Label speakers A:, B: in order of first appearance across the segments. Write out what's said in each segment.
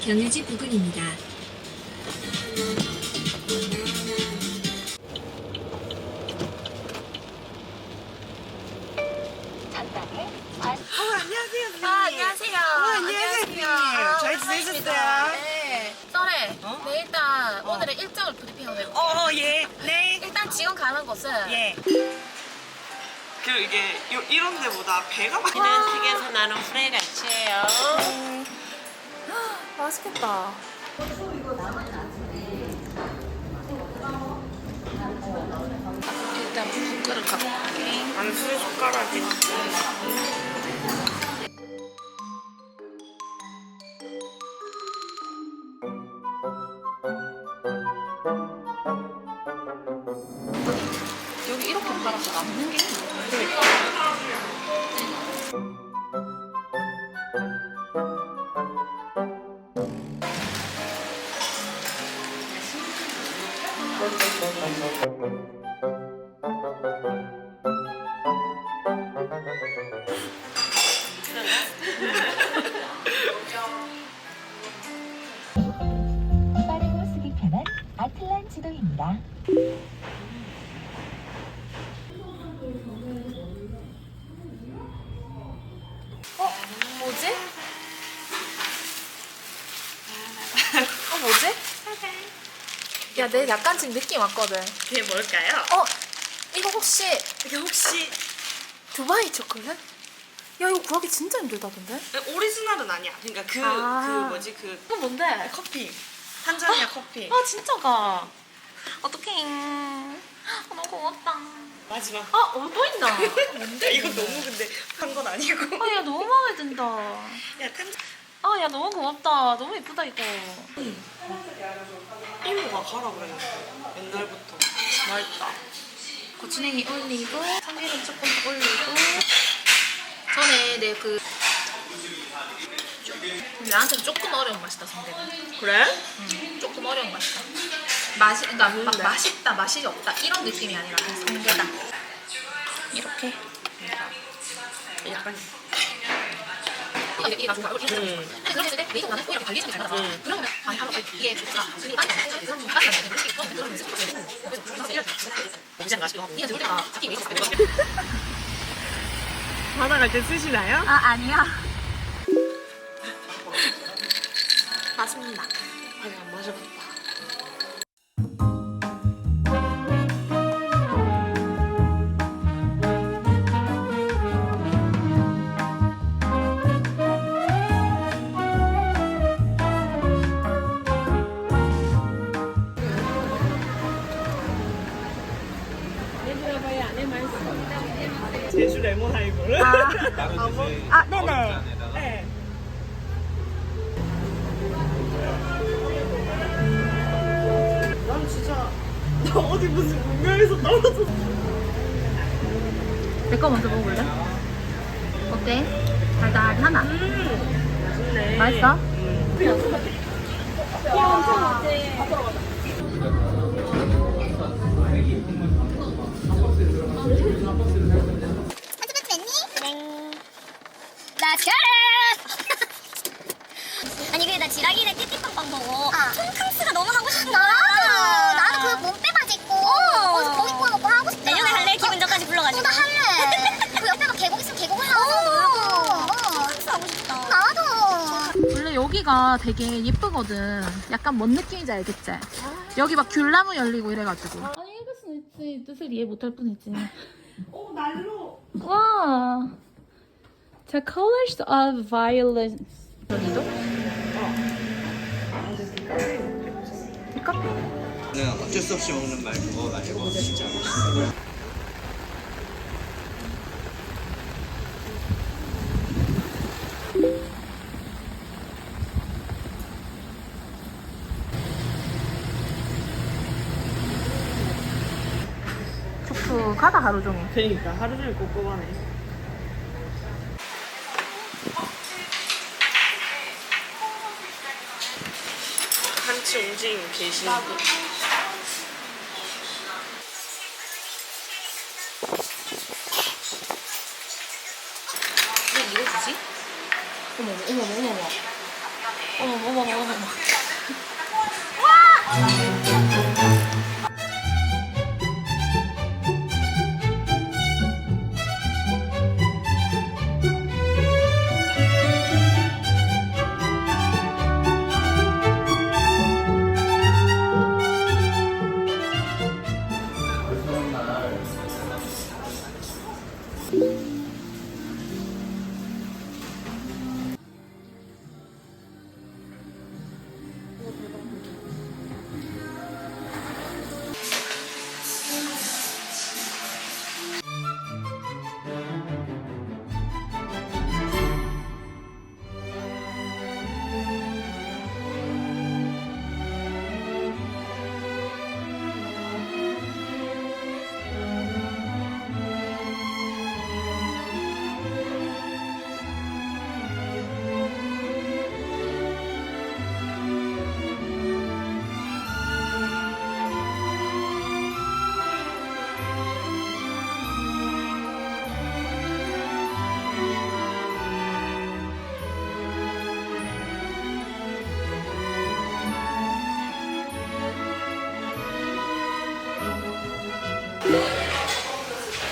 A: 경유지 부근입니다.
B: 안녕하세요, 선생님.
C: 안녕하세요.
B: 안녕하세요, 선생님. 잘 지내셨어요?
C: 네. 썰에 네, 일단 오늘의 일정을 브리핑하고 해볼게요.
B: 예. 네.
C: 일단 지금 가는 곳은
B: 예. 그리고 이게 이런 데보다 배가 많이
D: 이는 튀겨서 나는 후레같이예요.
C: 맛있겠다. 일단 붓그릇 갖고 올게.
B: 안 쓰는 숟가락이.
C: 여기 이렇게 팔아서 남는 게 있네.
E: 빠르고 쓰기 편한 아틀란 지도입니다.
C: 뭐지? 뭐지? 야, 내 약간 지금 느낌 왔거든.
B: 이게 뭘까요?
C: 이거 혹시
B: 이게 혹시
C: 두바이 초콜릿? 야, 이거 구하기 진짜 힘들다던데?
B: 오리지널은 아니야. 그러니까 그 뭐지 그
C: 이거 뭔데?
B: 커피. 탄자니아 커피.
C: 아, 진짜가. 어떡해. 너무 고맙다.
B: 마지막.
C: 또 있나? 뭔데?
B: 이거 너무 근데 한 건 아니고.
C: 야, 너무 마음에 든다.
B: 야 탄자.
C: 야, 너무 고맙다. 너무 예쁘다, 이거.
B: 이모가 가라 그랬는데 옛날부터. 맛있다.
C: 고추냉이 올리고, 참기름 조금 더 올리고. 전에 나한테 조금 어려운 맛이다, 성대는.
B: 그래?
C: 조금 어려운 맛이다. 그러니까 막 맛있다, 맛이 없다 이런 느낌이 아니라 그냥 성게다. 이렇게.
B: 약간.
C: 이렇게 가지고 이렇게 그런 했을 때 메이크업 나는 이렇게 관리해주기 잘 나서 그러면 많이 하고 이게 좋다. 그리고 딴
D: 고기장 맛있게 하고.
C: 이게 좋을 때가 특히 메이크업
B: 바다 갈 때 쓰시나요?
C: 아니야. 맛있습니다.
B: 아니 안 마셔봤다. 제주 레몬 하이볼.
C: 네네.
B: 네. 난 진짜 나 어디 무슨 문명에서 떨어졌어.
C: 내 거 먼저 먹어볼래? 어때? 달달하나?
B: 좋네.
C: 맛있어?
F: 나 지랄! 아니 근데 나 지라기네 띠띠빵빵 보고 톰캉스가 너무 하고 싶다. 나도 그 몸빼 바지 입고 거기서 거기 구워 먹고 하고 싶다. 내년에 할래? 기분 전까지 불러가지고. 나 할래. 그 옆에 막 계곡 있으면 계곡을 하고 톰캉스 하고 싶다. 나도.
C: 원래 여기가 되게 예쁘거든. 약간 뭔 느낌인지 알겠지? 여기 막 귤나무 열리고 이래가지고. 아니 읽을 수는 있지. 뜻을 이해 못할 뿐이지.
B: 날로.
C: 와. The colors of violence. 여기도? 카페.
G: 는 어쩔 수 없이 먹는 말 그거 말고 진짜 맛있어.
C: 푹푹하다 하루 종일.
B: 그러니까 하루 종일 꼼꼼하네. 한치 움직임 계신.
C: 왜 이거 주지? 어머. 어머.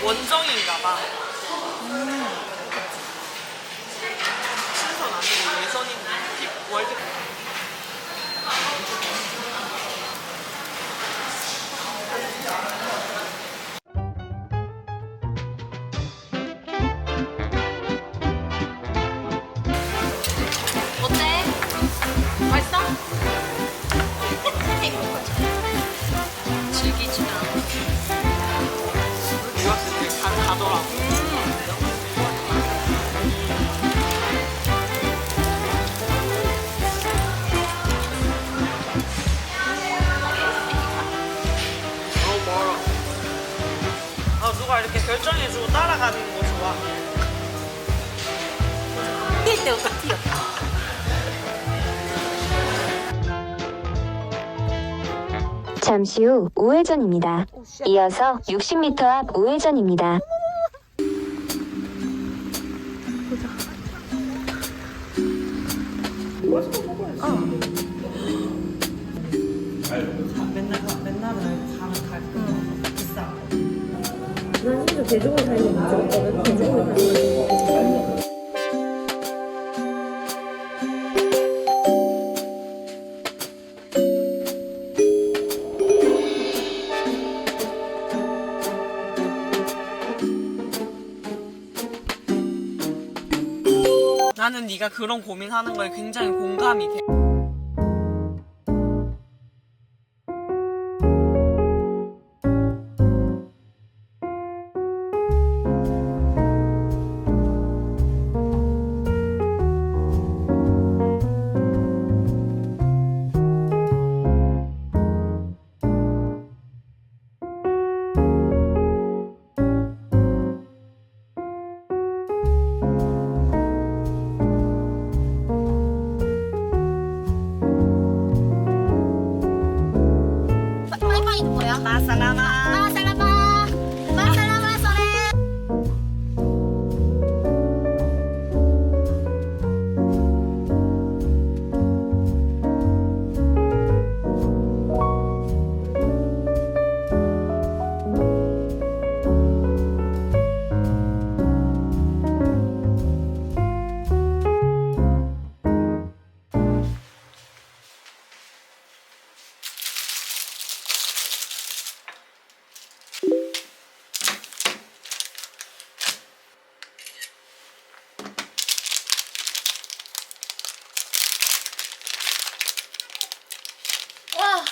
B: 원정인가봐. 신선 아니고 예선인 월드.
C: 어때? 맛있어?
B: 즐기지나. 내가 쓸 때 가더라고. 너무 멀어. 아, 누가 이렇게 결정해주고 따라가는 거 좋아.
E: 잠시 후 우회전입니다. 이어서 60m 앞 우회전입니다.
B: 맨날은 가면 갈거 비싸. 나는 네가 그런 고민하는 거에 굉장히 공감이 돼.
F: 빠이빠이는 뭐야? 마살라마. 마살라마. 마살라마 소레. 와.